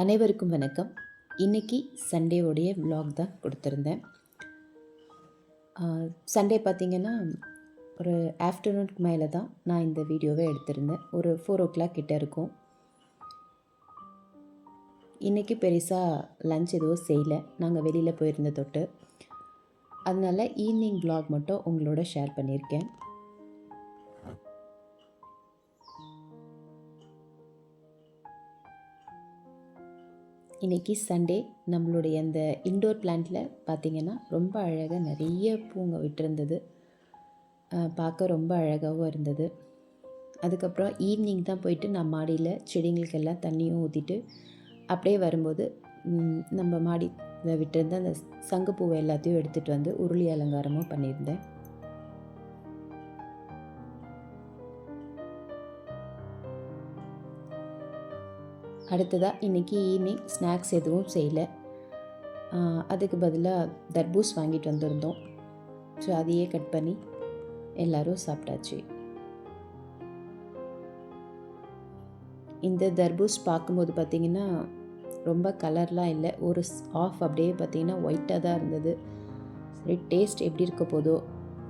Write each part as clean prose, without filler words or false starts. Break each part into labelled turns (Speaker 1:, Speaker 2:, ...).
Speaker 1: அனைவருக்கும் வணக்கம். இன்றைக்கி சண்டேவுடைய விலாக் தான் கொடுத்துருந்தேன். சண்டே பார்த்திங்கன்னா ஒரு ஆஃப்டர்நூனுக்கு மேலே தான் நான் இந்த வீடியோவை எடுத்திருந்தேன். ஒரு 4:00 கிட்ட இருக்கும். இன்றைக்கி பெருசாக லன்ச் எதுவும் செய்யலை, நாங்கள் வெளியில் போயிருந்த தொட்டு. அதனால் ஈவினிங் விலாக் மட்டும் உங்களோட ஷேர் பண்ணியிருக்கேன். இன்றைக்கி சண்டே. நம்மளுடைய அந்த இன்டோர் பிளான்ட்டில் பார்த்திங்கன்னா ரொம்ப அழகாக நிறைய பூங்க விட்டுருந்தது. பார்க்க ரொம்ப அழகாகவும் இருந்தது. அதுக்கப்புறம் ஈவினிங் தான் போயிட்டு நான் மாடியில் செடிங்களுக்கெல்லாம் தண்ணியும் ஊற்றிட்டு அப்படியே வரும்போது நம்ம மாடியில் விட்டுருந்த அந்த சங்குப்பூவை எல்லாத்தையும் எடுத்துகிட்டு வந்து உருளி அலங்காரமும் பண்ணியிருந்தேன். அடுத்ததாக இன்றைக்கி ஈவினிங் ஸ்நாக்ஸ் எதுவும் செய்யலை. அதுக்கு பதிலாக தர்பூஸ் வாங்கிட்டு வந்திருந்தோம். ஸோ அதையே கட் பண்ணி எல்லோரும் சாப்பிட்டாச்சு. இந்த தர்பூஸ் பார்க்கும்போது பார்த்திங்கன்னா ரொம்ப கலர்லாம் இல்லை, ஒரு ஆஃப் அப்படியே பார்த்திங்கன்னா ஒயிட்டாக தான் இருந்தது. சரி, டேஸ்ட் எப்படி இருக்க போதோ,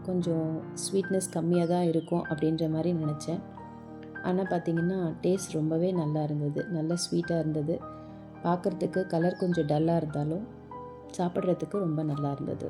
Speaker 1: கொஞ்சம் ஸ்வீட்னஸ் கம்மியாக தான் இருக்கும் அப்படின்ற மாதிரி நினச்சேன். ஆனால் பார்த்திங்கன்னா டேஸ்ட் ரொம்பவே நல்லா இருந்தது, நல்லா ஸ்வீட்டாக இருந்தது. பார்க்குறதுக்கு கலர் கொஞ்சம் டல்லாக இருந்தாலும் சாப்பிட்றதுக்கு ரொம்ப நல்லா இருந்தது.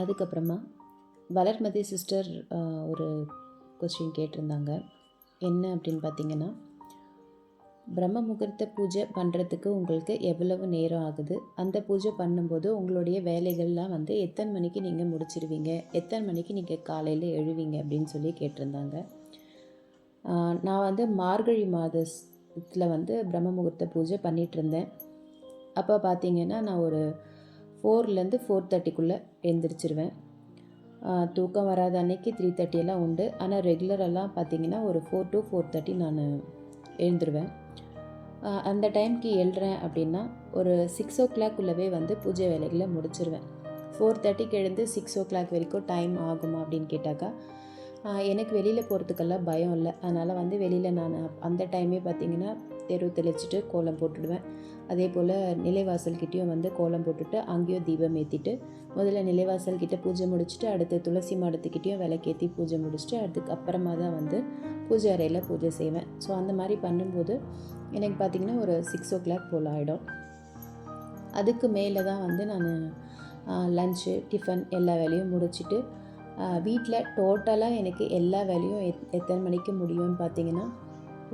Speaker 1: அதுக்கப்புறமா வளர்மதி சிஸ்டர் ஒரு கொஸ்டின் கேட்டிருந்தாங்க. என்ன அப்படின்னு பார்த்திங்கன்னா, பிரம்ம முகூர்த்த பூஜை பண்ணுறதுக்கு உங்களுக்கு எவ்வளவு நேரம் ஆகுது? அந்த பூஜை பண்ணும்போது உங்களுடைய வேலைகள்லாம் எத்தனை மணிக்கு நீங்கள் முடிச்சிடுவீங்க? எத்தனை மணிக்கு நீங்கள் காலையில் எழுவீங்க அப்படின்னு சொல்லி கேட்டிருந்தாங்க. நான் மார்கழி மாதத்தில் பிரம்ம முகூர்த்த பூஜை பண்ணிகிட்ருந்தேன். அப்போ பார்த்திங்கன்னா நான் ஒரு 4லேருந்து 4:30க்குள்ளே எழுந்திரிச்சிருவேன். தூக்கம் வராத அன்னைக்கு 3:30 எல்லாம் உண்டு. ஆனால் ரெகுலரெல்லாம் பார்த்திங்கன்னா ஒரு 4 to 4:30 நான் எழுந்துருவேன். அந்த டைமுக்கு எழுறேன் அப்படின்னா ஒரு 6:00 பூஜை வேலைகளை முடிச்சிருவேன். 4:30க்கு எழுந்து 6:00 வரைக்கும் டைம் ஆகுமா அப்படின்னு கேட்டாக்கா, எனக்கு வெளியில் போகிறதுக்கெல்லாம் பயம் இல்லை. அதனால் வெளியில் நான் அந்த டைமே பார்த்திங்கன்னா தெரு தெளிச்சிட்டு கோலம் போட்டுடுவேன். அதே போல் நிலைவாசல்கிட்டையும் கோலம் போட்டுட்டு அங்கேயும் தீபம் ஏற்றிட்டு, முதல்ல நிலைவாசல்கிட்ட பூஜை முடிச்சுட்டு அடுத்து துளசி மாடத்துக்கிட்டேயும் விளக்கேற்றி பூஜை முடிச்சுட்டு அதுக்கப்புறமா தான் பூஜை அறையில் பூஜை செய்வேன். ஸோ அந்த மாதிரி பண்ணும்போது எனக்கு பார்த்திங்கன்னா ஒரு 6:00 போல் ஆகிடும். அதுக்கு மேலே தான் நான் லன்ச்சு டிஃபன் எல்லா வேலையும் முடிச்சுட்டு வீட்டில் டோட்டலாக எனக்கு எல்லா வேலையும் எத்தனை மணிக்கு முடியும்னு பார்த்திங்கன்னா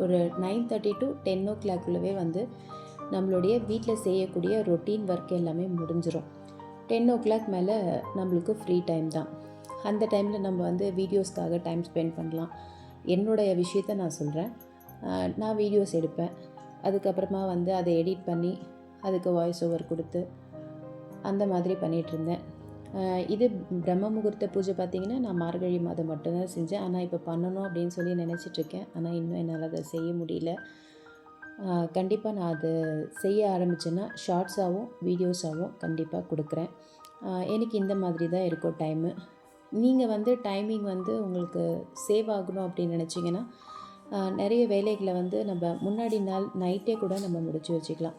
Speaker 1: ஒரு 9:30 to 10:00 நம்மளுடைய வீட்டில் செய்யக்கூடிய ரொட்டீன் ஒர்க் எல்லாமே முடிஞ்சிடும். 10:00 மேலே நம்மளுக்கு ஃப்ரீ டைம் தான். அந்த டைமில் நம்ம வீடியோஸ்க்காக டைம் ஸ்பெண்ட் பண்ணலாம். என்னுடைய விஷயத்தை நான் சொல்கிறேன். நான் வீடியோஸ் எடுப்பேன். அதுக்கப்புறமா அதை எடிட் பண்ணி அதுக்கு வாய்ஸ் ஓவர் கொடுத்து அந்த மாதிரி பண்ணிகிட்ருந்தேன். இது பிரம்ம முகூர்த்த பூஜை பார்த்திங்கன்னா நான் மார்கழி மாதம் மட்டும்தான் செஞ்சேன். ஆனால் இப்போ பண்ணணும் அப்படின்னு சொல்லி நினச்சிட்ருக்கேன். ஆனால் இன்னும் என்னால் அதை செய்ய முடியல. கண்டிப்பாக நான் அதை செய்ய ஆரம்பித்தேன்னா ஷார்ட்ஸாகவும் வீடியோஸாகவும் கண்டிப்பாக கொடுக்குறேன். எனக்கு இந்த மாதிரி தான் இருக்கும் டைமு. நீங்கள் வந்து டைமிங் வந்து உங்களுக்கு சேவ் ஆகணும் அப்படின்னு நினச்சிங்கன்னா, நிறைய வேலைகளை வந்து நம்ம முன்னாடி நாள் நைட்டே கூட நம்ம முடிச்சு வச்சுக்கலாம்.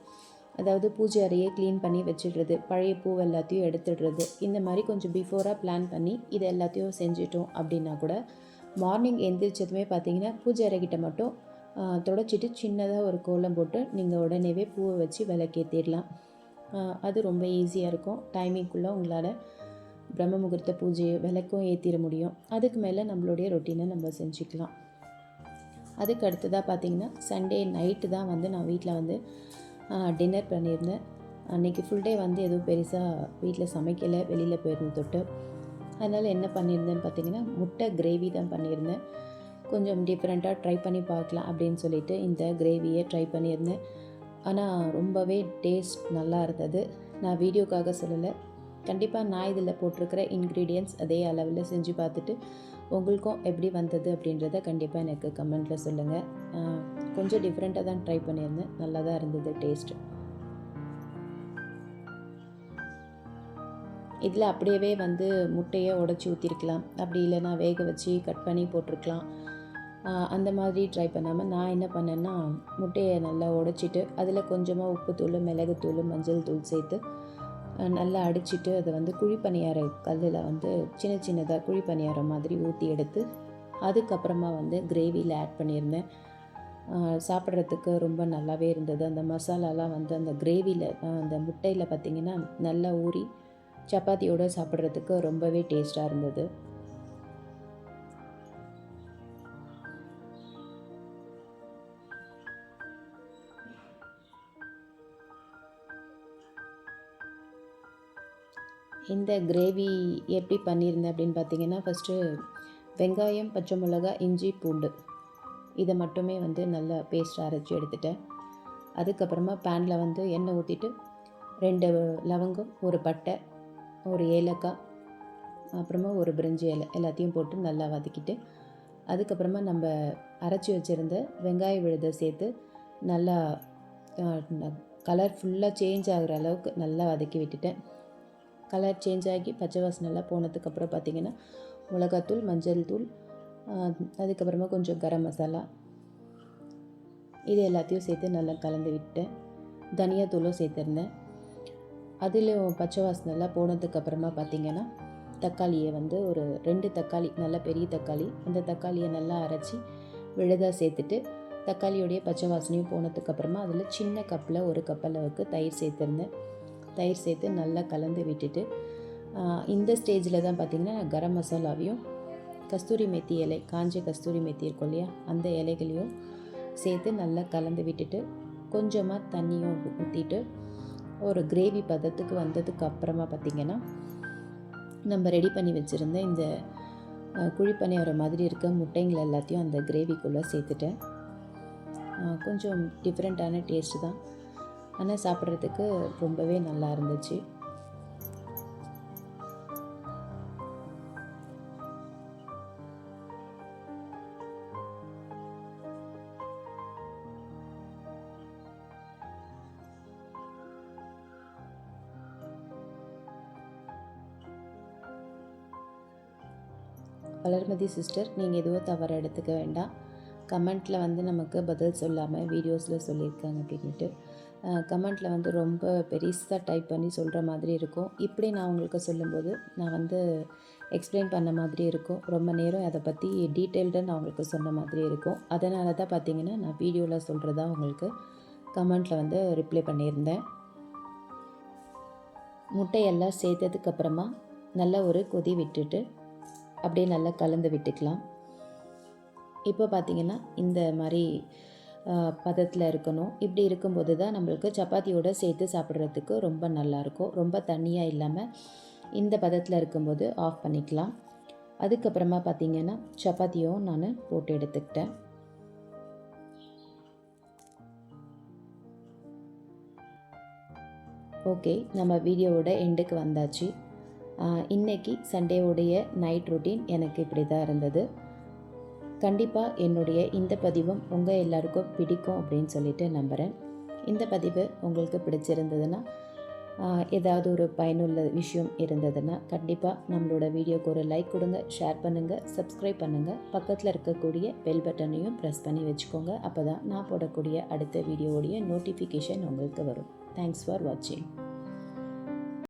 Speaker 1: அதாவது பூஜை அறையை க்ளீன் பண்ணி வச்சிடுறது, பழைய பூ எல்லாத்தையும் எடுத்துடுறது, இந்த மாதிரி கொஞ்சம் பிஃபோராக பிளான் பண்ணி இது எல்லாத்தையும் செஞ்சிட்டோம் அப்படின்னா கூட மார்னிங் எந்திரிச்சதுமே பார்த்தீங்கன்னா பூஜை அறைக்கிட்ட மட்டும் தொடச்சிட்டு சின்னதாக ஒரு கோலம் போட்டு நீங்கள் உடனேவே பூவை வச்சு விளக்கேற்றிடலாம். அது ரொம்ப ஈஸியாக இருக்கும். டைமிங்குள்ளே உங்களால் பிரம்ம முகூர்த்த பூஜையை விளக்கும் ஏற்றிட முடியும். அதுக்கு மேலே நம்மளுடைய ரொட்டீனை நம்ம செஞ்சுக்கலாம். அதுக்கு அடுத்ததாக பார்த்திங்கன்னா சண்டே நைட்டு தான் வந்து நான் வீட்டில் வந்து டின்னர் பண்ணியிருந்தேன். அன்றைக்கி ஃபுல் டே வந்து எதுவும் பெருசாக வீட்டில் சமைக்கலை, வெளியில் போயிருந்தேன் தொட்டு. அதனால் என்ன பண்ணியிருந்தேன்னு பார்த்திங்கன்னா முட்டை கிரேவி தான் பண்ணியிருந்தேன். கொஞ்சம் டிஃப்ரெண்ட்டாக ட்ரை பண்ணி பார்க்கலாம் அப்படின்னு சொல்லிட்டு இந்த கிரேவியை ட்ரை பண்ணியிருந்தேன். ஆனால் ரொம்பவே டேஸ்ட் நல்லா இருந்தது. நான் வீடியோக்காக சொல்லலை, கண்டிப்பாக நான் இதில் போட்டிருக்கிற இன்க்ரீடியன்ட்ஸ் அதே அளவில் செஞ்சு பார்த்துட்டு உங்களுக்கும் எப்படி வந்தது அப்படின்றத கண்டிப்பாக எனக்கு கமெண்ட்டில் சொல்லுங்கள். கொஞ்சம் டிஃப்ரெண்ட்டாக தான் ட்ரை பண்ணியிருந்தேன், நல்லா தான் இருந்தது டேஸ்ட்டு. இதில் அப்படியே வந்து முட்டையை உடச்சி ஊற்றிருக்கலாம், அப்படி இல்லைனா வேக வச்சு கட் பண்ணி போட்டிருக்கலாம். அந்த மாதிரி ட்ரை பண்ணாமல் நான் என்ன பண்ணேன்னா முட்டையை நல்லா உடச்சிட்டு அதில் கொஞ்சமாக உப்புத்தூள், மிளகுத்தூள், மஞ்சள் தூள் சேர்த்து நல்லா அடிச்சுட்டு அதை வந்து குழிப்பணியார கல்லில் வந்து சின்ன சின்னதாக குழிப்பணியாரம் மாதிரி ஊற்றி எடுத்து அதுக்கப்புறமா வந்து கிரேவியில் ஆட் பண்ணியிருந்தேன். சாப்பிட்றதுக்கு ரொம்ப நல்லாவே இருந்தது. அந்த மசாலாலாம் வந்து அந்த கிரேவியில் அந்த முட்டையில் பார்த்திங்கன்னா நல்லா ஊறி சப்பாத்தியோடு சாப்பிட்றதுக்கு ரொம்பவே டேஸ்ட்டாக இருந்தது. இந்த கிரேவி எப்படி பண்ணியிருந்தேன் அப்படின்னு பார்த்தீங்கன்னா, ஃபஸ்ட்டு வெங்காயம், பச்சை மிளகாய், இஞ்சி, பூண்டு இதை மட்டுமே வந்து நல்லா பேஸ்ட்டாக அரைச்சி எடுத்துட்டேன். அதுக்கப்புறமா பேனில் வந்து எண்ணெய் ஊற்றிட்டு 2 லவங்கம், ஒரு பட்டை, ஒரு ஏலக்காய், அப்புறமா ஒரு பிரிஞ்சி இலை எல்லாத்தையும் போட்டு நல்லா வதக்கிட்டு அதுக்கப்புறமா நம்ம அரைச்சி வச்சுருந்த வெங்காய விழுதை சேர்த்து நல்லா கலர் ஃபுல்லாக சேஞ்ச் ஆகிற அளவுக்கு நல்லா வதக்கி விட்டுட்டேன். கலர் சேஞ்ச் ஆகி பச்சை வாசனைலாம் போனதுக்கப்புறம் பார்த்திங்கன்னா மிளகாத்தூள், மஞ்சள் தூள், அதுக்கப்புறமா கொஞ்சம் கரம் மசாலா இது எல்லாத்தையும் சேர்த்து நல்லா கலந்து விட்டேன். தனியாத்தூளும் சேர்த்துருந்தேன். அதில் பச்சை வாசனைலாம் போனதுக்கப்புறமா பார்த்திங்கன்னா தக்காளியை வந்து ஒரு 2 தக்காளி, நல்ல பெரிய தக்காளி, அந்த தக்காளியை நல்லா அரைச்சி விழுதாக சேர்த்துட்டு தக்காளியோடைய பச்சை வாசனையும் போனதுக்கப்புறமா அதில் சின்ன கப்பில் ஒரு கப் அளவுக்கு தயிர் சேர்த்துருந்தேன். தயிர் சேர்த்து நல்லா கலந்து விட்டுட்டு இந்த ஸ்டேஜில் தான் பார்த்திங்கன்னா நான் கரம் மசாலாவையும் கஸ்தூரி மெத்தி இலை, காஞ்ச கஸ்தூரி மெத்தி இருக்கும் இல்லையா, அந்த இலைகளையும் சேர்த்து நல்லா கலந்து விட்டுட்டு கொஞ்சமாக தண்ணியும் ஊற்றிட்டு ஒரு கிரேவி பதத்துக்கு வந்ததுக்கு அப்புறமா பார்த்திங்கன்னா நம்ம ரெடி பண்ணி வச்சுருந்த இந்த குழிப்பணியார மாதிரி இருக்க முட்டைங்கள் எல்லாத்தையும் அந்த கிரேவிக்குள்ளே சேர்த்துட்டேன். கொஞ்சம் டிஃப்ரெண்ட்டான டேஸ்ட்டு தான், ஆனால் சாப்பிட்றதுக்கு ரொம்பவே நல்லா இருந்துச்சு. வளர்மதி சிஸ்டர், நீங்கள் எதுவும் தவறு எடுத்துக்க வேண்டாம். கமெண்ட்டில் வந்து நமக்கு பதில் சொல்லாமல் வீடியோஸில் சொல்லியிருக்காங்க அப்படின்ட்டு. கமெண்ட்டில் வந்து ரொம்ப பெருசாக டைப் பண்ணி சொல்கிற மாதிரி இருக்கும். இப்படி நான் உங்களுக்கு சொல்லும்போது நான் வந்து எக்ஸ்பிளைன் பண்ண மாதிரி இருக்கும். ரொம்ப நேரம் அதை பற்றி டீட்டெயில்டாக நான் உங்களுக்கு சொன்ன மாதிரி இருக்கும். அதனால தான் பார்த்திங்கன்னா நான் வீடியோவில் சொல்கிறதா உங்களுக்கு கமெண்ட்டில் வந்து ரிப்ளை பண்ணியிருந்தேன். முட்டையெல்லாம் சேர்த்ததுக்கப்புறமா நல்லா ஒரு கொதி விட்டுட்டு அப்படியே நல்லா கலந்து விட்டுக்கலாம். இப்போ பார்த்திங்கன்னா இந்த மாதிரி பதத்தில் இருக்கணும். இப்படி இருக்கும்போது தான் நம்மளுக்கு சப்பாத்தியோடு சேர்த்து சாப்பிட்றதுக்கு ரொம்ப நல்லாயிருக்கும். ரொம்ப தண்ணியாக இல்லாமல் இந்த பதத்தில் இருக்கும்போது ஆஃப் பண்ணிக்கலாம். அதுக்கப்புறமா பார்த்திங்கன்னா சப்பாத்தியும் நான் போட்டு எடுத்துக்கிட்டேன். ஓகே, நம்ம வீடியோவோட எண்டுக்கு வந்தாச்சு. இன்றைக்கி சண்டேவுடைய நைட் ரொட்டீன் எனக்கு இப்படி தான் இருந்தது. கண்டிப்பாக என்னுடைய இந்த பதிவும் உங்கள் எல்லாருக்கும் பிடிக்கும் அப்படின்னு சொல்லிட்டு நம்புகிறேன். இந்த பதிவு உங்களுக்கு பிடிச்சிருந்ததுன்னா ஏதாவது ஒரு பயனுள்ள விஷயம் இருந்ததுன்னா கண்டிப்பாக நம்மளோட வீடியோக்கு ஒரு லைக் கொடுங்க, ஷேர் பண்ணுங்கள், சப்ஸ்கிரைப் பண்ணுங்கள். பக்கத்தில் இருக்கக்கூடிய பெல் பட்டனையும் ப்ரெஸ் பண்ணி வச்சுக்கோங்க. அப்போ தான் நான் போடக்கூடிய அடுத்த வீடியோவுடைய நோட்டிஃபிகேஷன் உங்களுக்கு வரும். தேங்க்ஸ் ஃபார் வாட்சிங்.